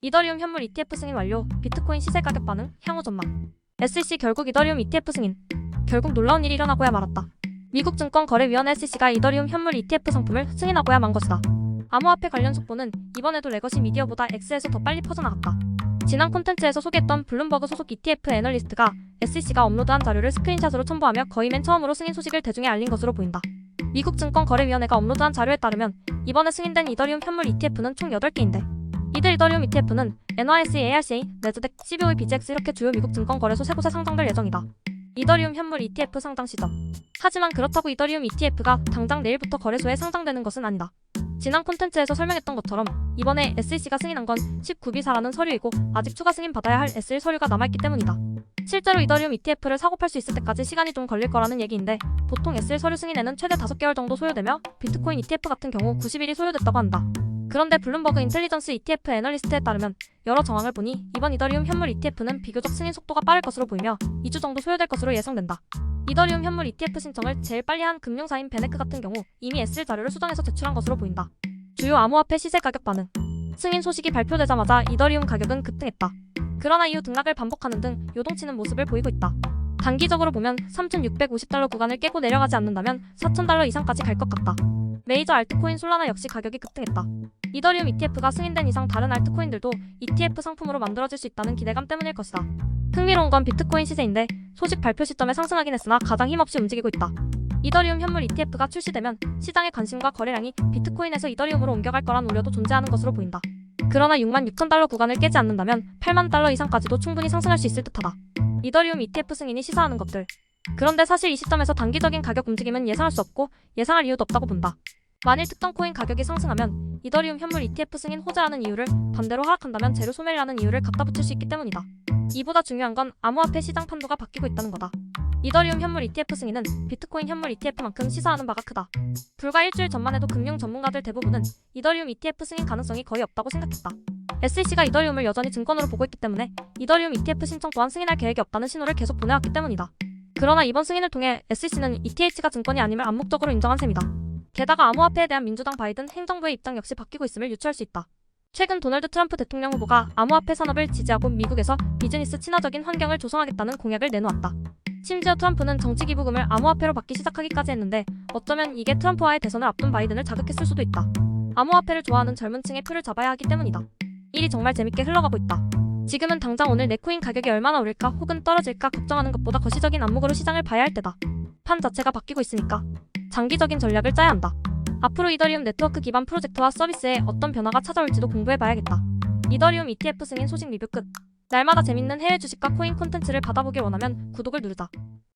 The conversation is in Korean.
이더리움 현물 ETF 승인 완료, 비트코인 시세 가격 반응, 향후 전망. SEC 결국 이더리움 ETF 승인. 결국 놀라운 일이 일어나고야 말았다. 미국 증권거래위원회 SEC가 이더리움 현물 ETF 상품을 승인하고야 만 것이다. 암호화폐 관련 속보는 이번에도 레거시 미디어보다 X에서 더 빨리 퍼져나갔다. 지난 콘텐츠에서 소개했던 블룸버그 소속 ETF 애널리스트가 SEC가 업로드한 자료를 스크린샷으로 첨부하며 거의 맨 처음으로 승인 소식을 대중에 알린 것으로 보인다. 미국 증권거래위원회가 업로드한 자료에 따르면 이번에 승인된 이더리움 현물 ETF는 총 8개인데 이들 이더리움 ETF는 NYSE, ARCA, 내스닥, CBOE, BGX 이렇게 주요 미국 증권거래소 세 곳에 상장될 예정이다. 이더리움 현물 ETF 상장 시점. 하지만 그렇다고 이더리움 ETF가 당장 내일부터 거래소에 상장되는 것은 아니다. 지난 콘텐츠에서 설명했던 것처럼 이번에 SEC가 승인한 건 19비사라는 서류이고 아직 추가 승인 받아야 할 S1 서류가 남아있기 때문이다. 실제로 이더리움 ETF를 사고 팔 수 있을 때까지 시간이 좀 걸릴 거라는 얘기인데 보통 S1 서류 승인에는 최대 5개월 정도 소요되며 비트코인 ETF 같은 경우 90일이 소요됐다고 한다. 그런데 블룸버그 인텔리전스 ETF 애널리스트에 따르면 여러 정황을 보니 이번 이더리움 현물 ETF는 비교적 승인 속도가 빠를 것으로 보이며 2주 정도 소요될 것으로 예상된다. 이더리움 현물 ETF 신청을 제일 빨리 한 금융사인 베네크 같은 경우 이미 S1 자료를 수정해서 제출한 것으로 보인다. 주요 암호화폐 시세 가격 반응. 승인 소식이 발표되자마자 이더리움 가격은 급등했다. 그러나 이후 등락을 반복하는 등 요동치는 모습을 보이고 있다. 단기적으로 보면 3,650달러 구간을 깨고 내려가지 않는다면 4,000달러 이상까지 갈 것 같다. 메이저 알트코인 솔라나 역시 가격이 급등했다. 이더리움 ETF가 승인된 이상 다른 알트코인들도 ETF 상품으로 만들어질 수 있다는 기대감 때문일 것이다. 흥미로운 건 비트코인 시세인데 소식 발표 시점에 상승하긴 했으나 가장 힘없이 움직이고 있다. 이더리움 현물 ETF가 출시되면 시장의 관심과 거래량이 비트코인에서 이더리움으로 옮겨갈 거란 우려도 존재하는 것으로 보인다. 그러나 66,000달러 구간을 깨지 않는다면 8만 달러 이상까지도 충분히 상승할 수 있을 듯하다. 이더리움 ETF 승인이 시사하는 것들. 그런데 사실 이 시점에서 단기적인 가격 움직임은 예상할 수 없고 예상할 이유도 없다고 본다. 만일 특정 코인 가격이 상승하면 이더리움 현물 ETF 승인 호재라는 이유를 반대로 하락한다면 재료 소멸이라는 이유를 갖다 붙일 수 있기 때문이다. 이보다 중요한 건 암호화폐 시장 판도가 바뀌고 있다는 거다. 이더리움 현물 ETF 승인은 비트코인 현물 ETF만큼 시사하는 바가 크다. 불과 일주일 전만 해도 금융 전문가들 대부분은 이더리움 ETF 승인 가능성이 거의 없다고 생각했다. SEC가 이더리움을 여전히 증권으로 보고 있기 때문에 이더리움 ETF 신청 또한 승인할 계획이 없다는 신호를 계속 보내왔기 때문이다. 그러나 이번 승인을 통해 SEC는 ETH가 증권이 아님을 암묵적으로 인정한 셈이다. 게다가 암호화폐에 대한 민주당 바이든 행정부의 입장 역시 바뀌고 있음을 유추할 수 있다. 최근 도널드 트럼프 대통령 후보가 암호화폐 산업을 지지하고 미국에서 비즈니스 친화적인 환경을 조성하겠다는 공약을 내놓았다. 심지어 트럼프는 정치 기부금을 암호화폐로 받기 시작하기까지 했는데 어쩌면 이게 트럼프와의 대선을 앞둔 바이든을 자극했을 수도 있다. 암호화폐를 좋아하는 젊은 층의 표를 잡아야 하기 때문이다. 일이 정말 재밌게 흘러가고 있다. 지금은 당장 오늘 내 코인 가격이 얼마나 오를까 혹은 떨어질까 걱정하는 것보다 거시적인 안목으로 시장을 봐야 할 때다. 판 자체가 바뀌고 있으니까 장기적인 전략을 짜야 한다. 앞으로 이더리움 네트워크 기반 프로젝트와 서비스에 어떤 변화가 찾아올지도 공부해봐야겠다. 이더리움 ETF 승인 소식 리뷰 끝. 날마다 재밌는 해외 주식과 코인 콘텐츠를 받아보길 원하면 구독을 누르자.